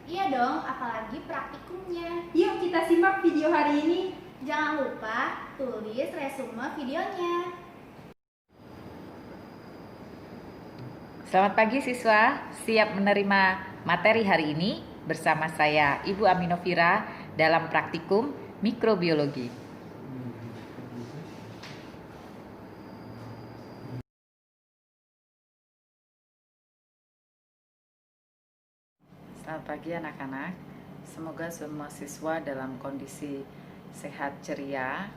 Iya dong, apalagi praktikumnya. Yuk kita simak video hari ini. Jangan lupa tulis resume videonya. Selamat pagi siswa, siap menerima materi hari ini bersama saya Ibu Aminovira dalam praktikum mikrobiologi. Selamat pagi anak-anak, semoga semua siswa dalam kondisi sehat ceria.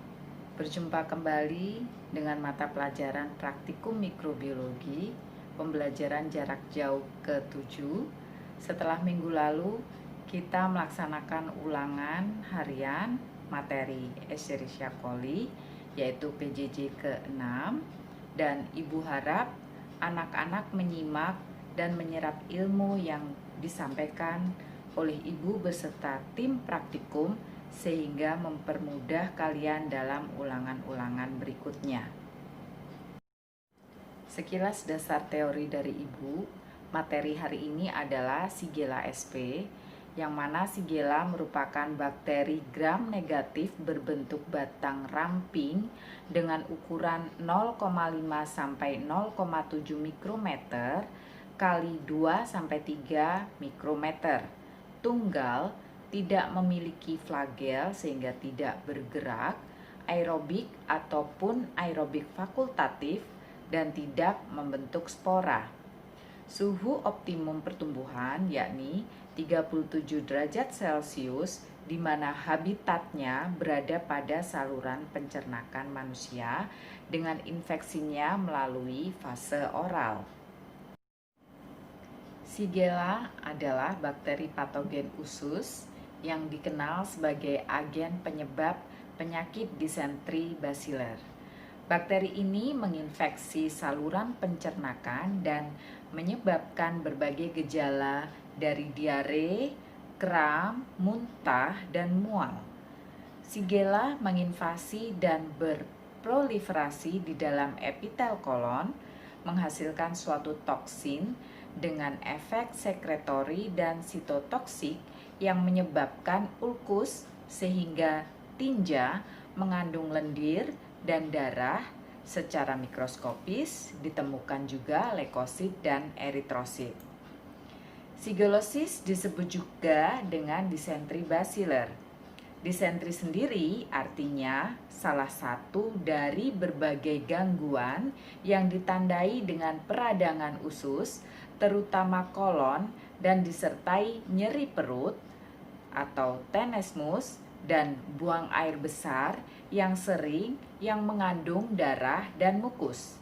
Berjumpa kembali dengan mata pelajaran praktikum mikrobiologi pembelajaran jarak jauh ke-7. Setelah minggu lalu kita melaksanakan ulangan harian materi Escherichia coli yaitu PJJ ke-6, dan Ibu harap anak-anak menyimak dan menyerap ilmu yang disampaikan oleh Ibu beserta tim praktikum sehingga mempermudah kalian dalam ulangan-ulangan berikutnya. Sekilas dasar teori dari Ibu, materi hari ini adalah Shigella sp, yang mana Shigella merupakan bakteri gram negatif berbentuk batang ramping dengan ukuran 0,5 sampai 0,7 mikrometer kali 2 sampai 3 mikrometer. Tunggal, tidak memiliki flagel sehingga tidak bergerak, aerobik ataupun aerobik fakultatif, dan tidak membentuk spora. Suhu optimum pertumbuhan yakni 37 derajat Celcius, di mana habitatnya berada pada saluran pencernakan manusia dengan infeksinya melalui fase oral. Shigella adalah bakteri patogen usus yang dikenal sebagai agen penyebab penyakit disentri basiler. Bakteri ini menginfeksi saluran pencernakan dan menyebabkan berbagai gejala dari diare, kram, muntah, dan mual. Shigella menginvasi dan berproliferasi di dalam epitel kolon, menghasilkan suatu toksin dengan efek sekretori dan sitotoksik yang menyebabkan ulkus sehingga tinja mengandung lendir dan darah. Secara mikroskopis ditemukan juga leukosit dan eritrosit. Shigellosis disebut juga dengan disentri basiler. Disentri sendiri artinya salah satu dari berbagai gangguan yang ditandai dengan peradangan usus, terutama kolon, dan disertai nyeri perut atau tenesmus dan buang air besar yang sering yang mengandung darah dan mukus.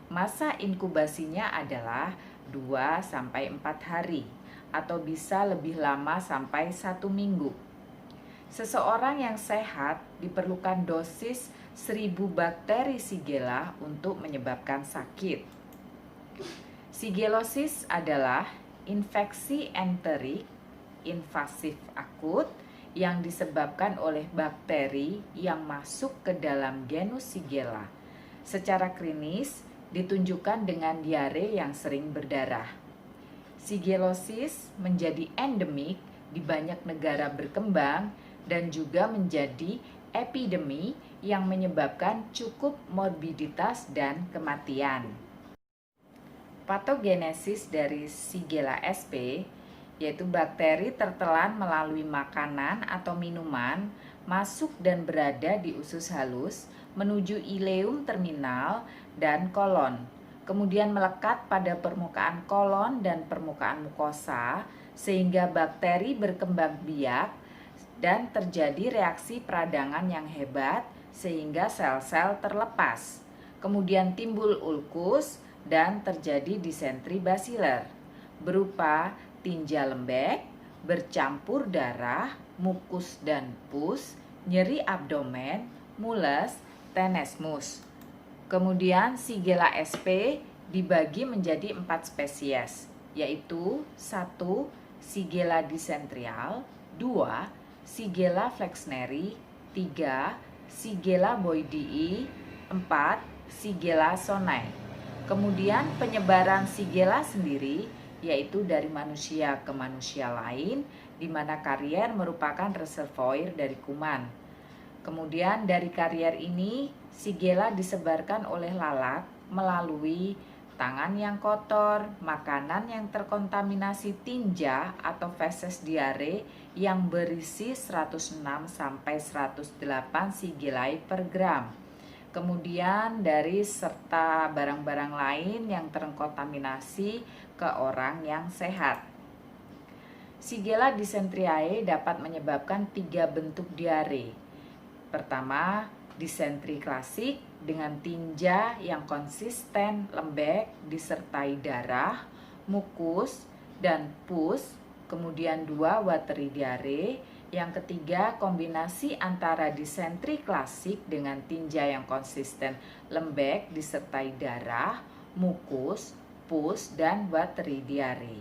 Masa inkubasinya adalah 2-4 hari atau bisa lebih lama sampai 1 minggu. Seseorang yang sehat diperlukan dosis 1000 bakteri Shigella untuk menyebabkan sakit. Shigellosis adalah infeksi enterik invasif akut yang disebabkan oleh bakteri yang masuk ke dalam genus Shigella. Secara klinis ditunjukkan dengan diare yang sering berdarah. Shigellosis menjadi endemik di banyak negara berkembang dan juga menjadi epidemi yang menyebabkan cukup morbiditas dan kematian. Patogenesis dari Shigella sp yaitu bakteri tertelan melalui makanan atau minuman masuk dan berada di usus halus menuju ileum terminal dan kolon, kemudian melekat pada permukaan kolon dan permukaan mukosa sehingga bakteri berkembang biak dan terjadi reaksi peradangan yang hebat sehingga sel-sel terlepas. Kemudian timbul ulkus dan terjadi disentri basiler berupa tinja lembek, bercampur darah, mukus dan pus, nyeri abdomen, mules, tenesmus. Kemudian Shigella sp dibagi menjadi 4 spesies, yaitu 1. Shigella dysentrial, 2. Shigella flexneri, 3. Shigella boydii, 4. Shigella sonnei. Kemudian penyebaran Shigella sendiri yaitu dari manusia ke manusia lain, di mana karier merupakan reservoir dari kuman. Kemudian dari karier ini, Shigella disebarkan oleh lalat melalui tangan yang kotor, makanan yang terkontaminasi tinja atau feses diare yang berisi 106-108 Shigellae per gram. Kemudian dari serta barang-barang lain yang terkontaminasi ke orang yang sehat. Shigella dysenteriae dapat menyebabkan 3 bentuk diare. Pertama, disentri klasik dengan tinja yang konsisten, lembek, disertai darah, mukus, dan pus. Kemudian 2, watery diare. Yang ketiga, kombinasi antara disentri klasik dengan tinja yang konsisten, lembek, disertai darah, mukus, pus, dan watery diare.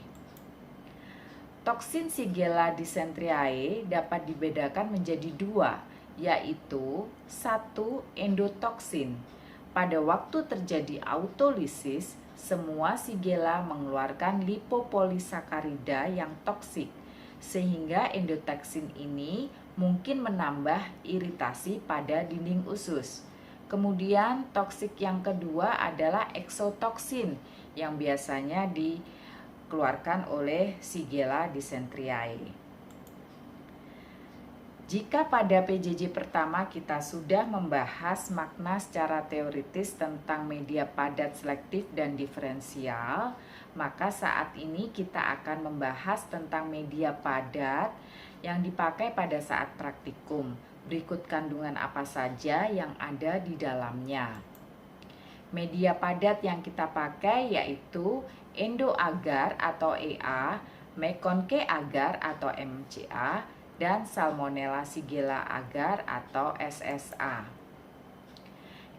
Toksin Shigella dysenteriae dapat dibedakan menjadi 2, yaitu 1. Endotoksin. Pada waktu terjadi autolisis, semua Shigella mengeluarkan lipopolisakarida yang toksik, sehingga endotoksin ini mungkin menambah iritasi pada dinding usus. Kemudian toksik yang kedua adalah eksotoksin yang biasanya dikeluarkan oleh Shigella dysenteriae. Jika pada PJJ pertama kita sudah membahas makna secara teoritis tentang media padat selektif dan diferensial, maka saat ini kita akan membahas tentang media padat yang dipakai pada saat praktikum. Berikut kandungan apa saja yang ada di dalamnya. Media padat yang kita pakai yaitu endo-agar atau EA, Meconiaceae agar atau MCA, dan Salmonella Shigella agar atau SSA.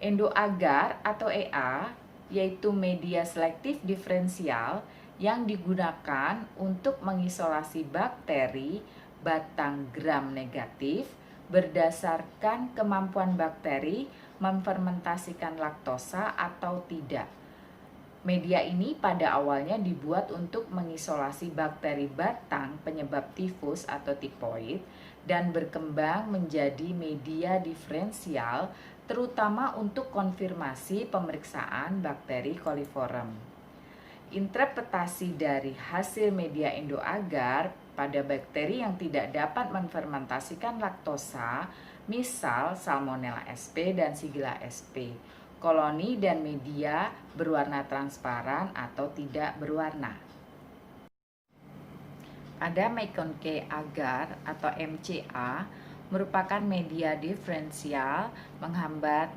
Endo-agar atau EA yaitu media selektif diferensial yang digunakan untuk mengisolasi bakteri batang gram negatif berdasarkan kemampuan bakteri memfermentasikan laktosa atau tidak. Media ini pada awalnya dibuat untuk mengisolasi bakteri batang penyebab tifus atau tipoid dan berkembang menjadi media diferensial terutama untuk konfirmasi pemeriksaan bakteri coliform. Interpretasi dari hasil media endo-agar pada bakteri yang tidak dapat menfermentasikan laktosa, misal Salmonella sp dan Shigella sp. Koloni dan media berwarna transparan atau tidak berwarna. Pada Meconiaceae agar atau MCA merupakan media diferensial menghambat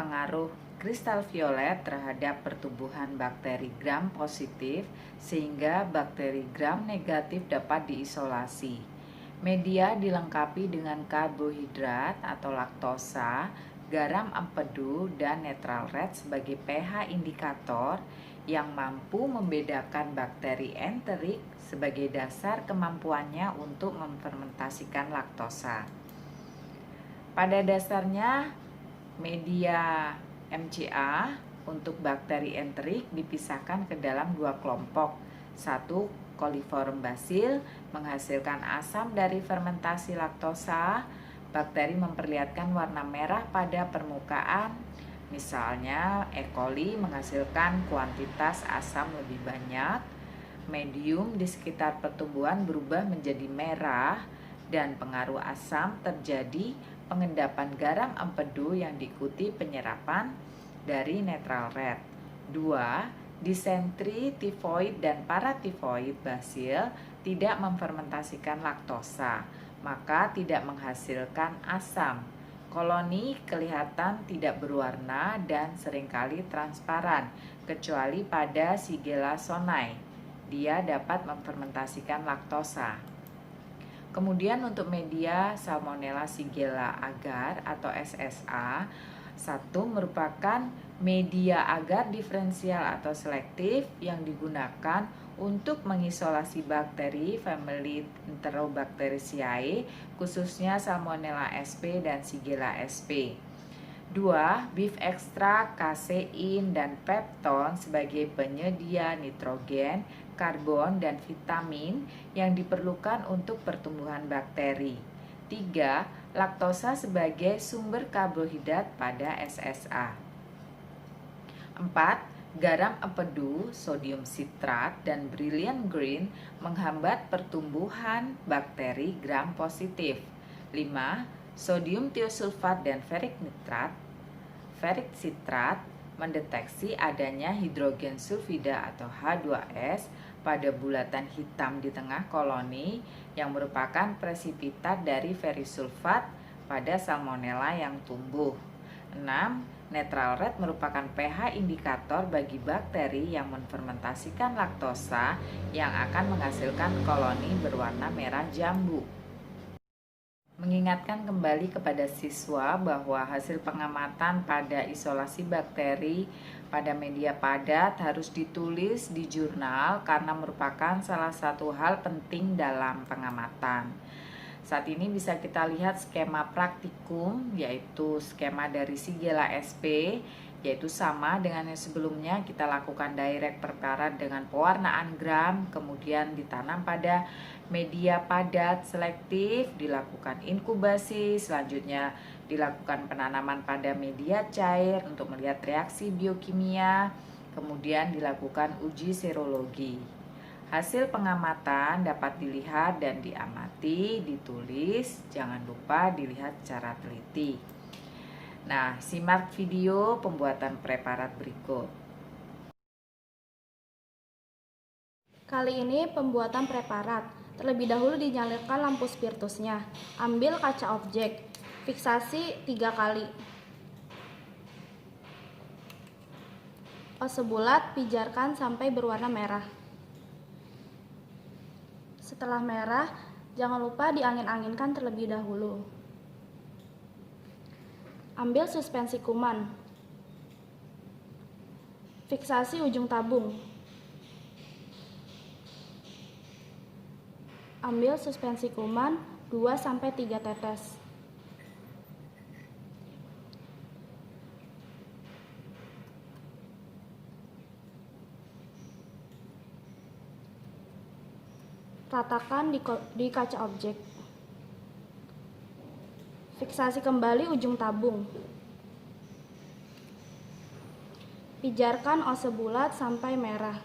pengaruh kristal violet terhadap pertumbuhan bakteri gram positif sehingga bakteri gram negatif dapat diisolasi. Media dilengkapi dengan karbohidrat atau laktosa, garam empedu, dan netral red sebagai pH indikator yang mampu membedakan bakteri enterik sebagai dasar kemampuannya untuk memfermentasikan laktosa. Pada dasarnya, media MCA untuk bakteri enterik dipisahkan ke dalam 2 kelompok. 1. Coliform bacil menghasilkan asam dari fermentasi laktosa. Bakteri memperlihatkan warna merah pada permukaan, misalnya E. coli menghasilkan kuantitas asam lebih banyak. Medium di sekitar pertumbuhan berubah menjadi merah dan pengaruh asam terjadi pengendapan garam empedu yang diikuti penyerapan dari netral red. 2. Disentri, tifoid, dan paratifoid basil tidak memfermentasikan laktosa, maka tidak menghasilkan asam. Koloni kelihatan tidak berwarna dan seringkali transparan, kecuali pada Shigella sonnei. Dia dapat memfermentasikan laktosa. Kemudian untuk media Salmonella Shigella agar atau SSA, 1 merupakan media agar diferensial atau selektif yang digunakan untuk mengisolasi bakteri famili Enterobacteriaceae, khususnya Salmonella sp dan Shigella sp. 2. Beef extract, kasein, dan pepton sebagai penyedia nitrogen karbon, dan vitamin yang diperlukan untuk pertumbuhan bakteri. 3. Laktosa sebagai sumber karbohidrat pada SSA. 4. Garam empedu, sodium sitrat, dan brilliant green menghambat pertumbuhan bakteri gram positif. 5. Sodium tiosulfat dan ferric citrat mendeteksi adanya hidrogen sulfida atau H2S pada bulatan hitam di tengah koloni yang merupakan presipitat dari ferisulfat pada salmonella yang tumbuh. 6. Neutral rate merupakan pH indikator bagi bakteri yang menfermentasikan laktosa yang akan menghasilkan koloni berwarna merah jambu. Mengingatkan kembali kepada siswa bahwa hasil pengamatan pada isolasi bakteri pada media padat harus ditulis di jurnal karena merupakan salah satu hal penting dalam pengamatan. Saat ini bisa kita lihat skema praktikum, yaitu skema dari Shigella SP, yaitu sama dengan yang sebelumnya. Kita lakukan direct perkarat dengan pewarnaan gram, kemudian ditanam pada media padat selektif, dilakukan inkubasi, selanjutnya dilakukan penanaman pada media cair untuk melihat reaksi biokimia, kemudian dilakukan uji serologi. Hasil pengamatan dapat dilihat dan diamati, ditulis, jangan lupa dilihat secara teliti. Nah, simak video pembuatan preparat berikut. Kali ini pembuatan preparat. Terlebih dahulu dinyalakan lampu spiritusnya. Ambil kaca objek. Fiksasi 3 kali. Ose bulat pijarkan sampai berwarna merah. Setelah merah, jangan lupa diangin-anginkan terlebih dahulu. Ambil suspensi kuman. Fiksasi ujung tabung. Ambil suspensi kuman 2-3 tetes. Ratakan di kaca objek. Fiksasi kembali ujung tabung. Pijarkan ose bulat sampai merah.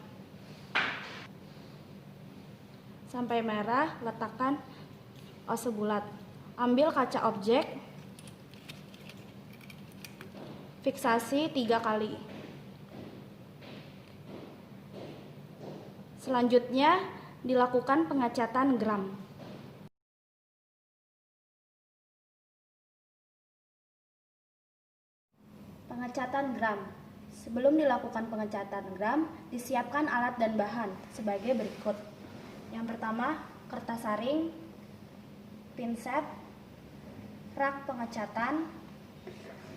Sampai merah, letakkan ose bulat. Ambil kaca objek. Fiksasi 3 kali. Selanjutnya, dilakukan pengecatan gram. Pengecatan gram. Sebelum dilakukan pengecatan gram, disiapkan alat dan bahan sebagai berikut. Yang pertama, kertas saring, pinset, rak pengecatan,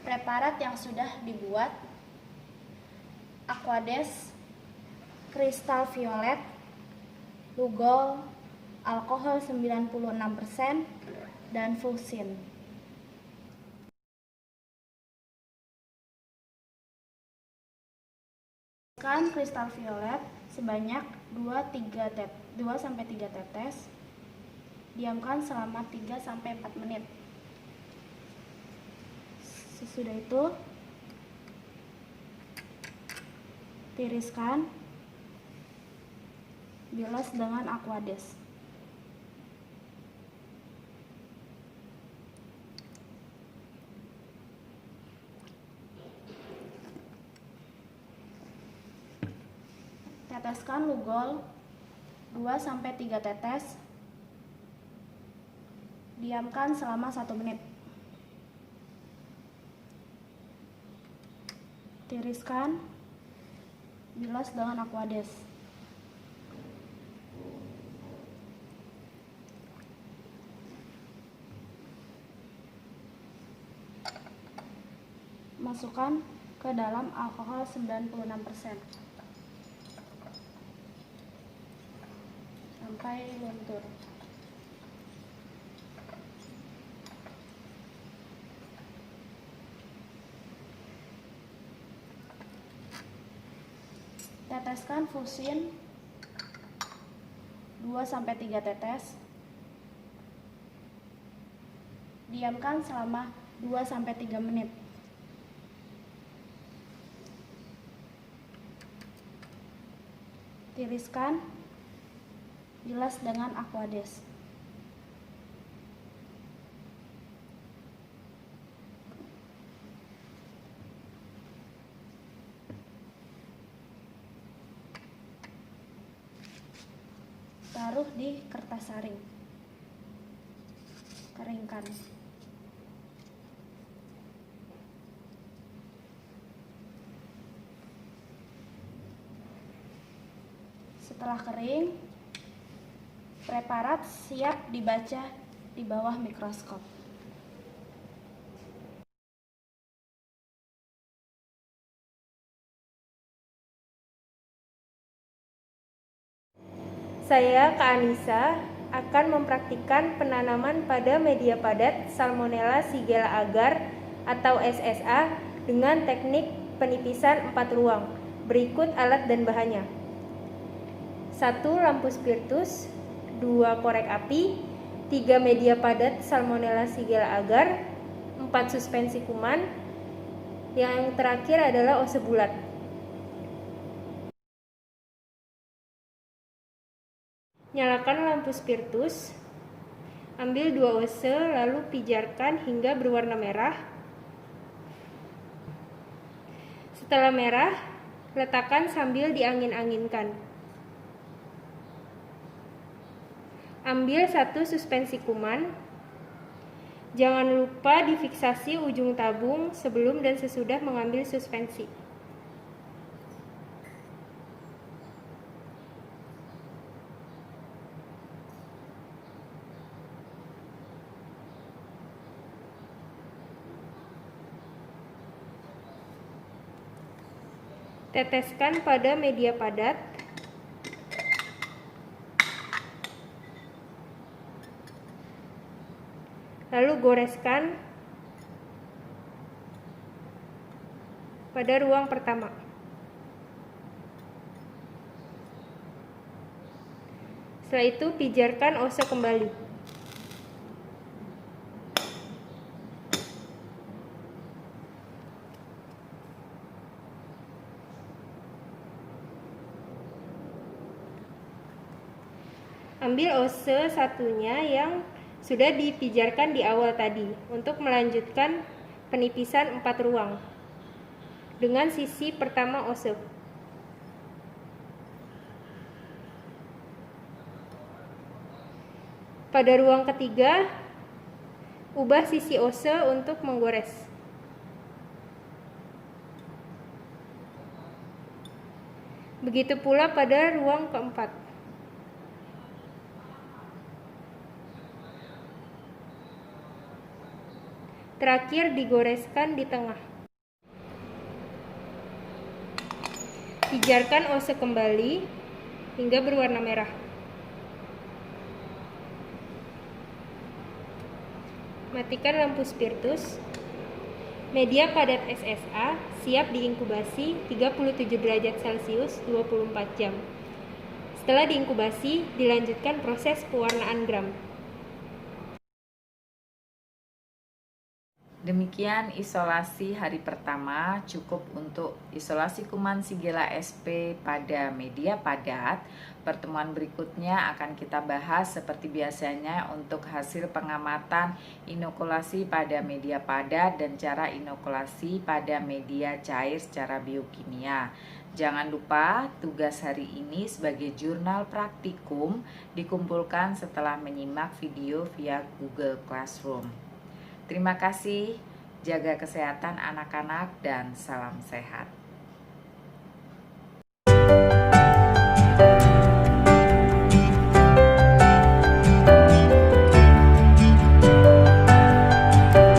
preparat yang sudah dibuat, aquades, kristal violet, Lugol, alkohol 96%, dan fusin. Kristal violet sebanyak 2-3 tetes. Diamkan selama 3-4 menit. Sesudah itu, tiriskan, bilas dengan aquades. Teteskan Lugol 2-3 tetes. Diamkan selama 1 menit. Tiriskan, bilas dengan aquades. Masukkan ke dalam alkohol 96% sampai luntur. Teteskan fusin 2-3 tetes. Diamkan selama 2-3 menit. Tiriskan, bilas dengan Aquades. Taruh di kertas saring. Keringkan. Setelah kering, preparat siap dibaca di bawah mikroskop. Saya, Kak Anissa, akan mempraktikkan penanaman pada media padat Salmonella Shigella agar atau SSA dengan teknik penipisan 4 ruang. Berikut alat dan bahannya. 1 lampu spiritus, 2 korek api, 3 media padat Salmonella Shigella agar, 4 suspensi kuman, yang terakhir adalah ose bulat. Nyalakan lampu spiritus, ambil 2 ose lalu pijarkan hingga berwarna merah. Setelah merah, letakkan sambil diangin-anginkan. Ambil 1 suspensi kuman. Jangan lupa difiksasi ujung tabung sebelum dan sesudah mengambil suspensi. Teteskan pada media padat. Lalu goreskan pada ruang pertama. Setelah itu pijarkan ose kembali. Ambil ose satunya yang sudah dipijarkan di awal tadi untuk melanjutkan penipisan 4 ruang dengan sisi pertama ose. Pada ruang ketiga, ubah sisi ose untuk menggores. Begitu pula pada ruang keempat. Terakhir digoreskan di tengah. Pijarkan ose kembali hingga berwarna merah. Matikan lampu spiritus. Media padat SSA siap diinkubasi 37 derajat Celcius 24 jam. Setelah diinkubasi, dilanjutkan proses pewarnaan gram. Demikian isolasi hari pertama, cukup untuk isolasi kuman Shigella sp pada media padat. Pertemuan berikutnya akan kita bahas seperti biasanya untuk hasil pengamatan inokulasi pada media padat dan cara inokulasi pada media cair secara biokimia. Jangan lupa tugas hari ini sebagai jurnal praktikum dikumpulkan setelah menyimak video via Google Classroom. Terima kasih, jaga kesehatan anak-anak dan salam sehat.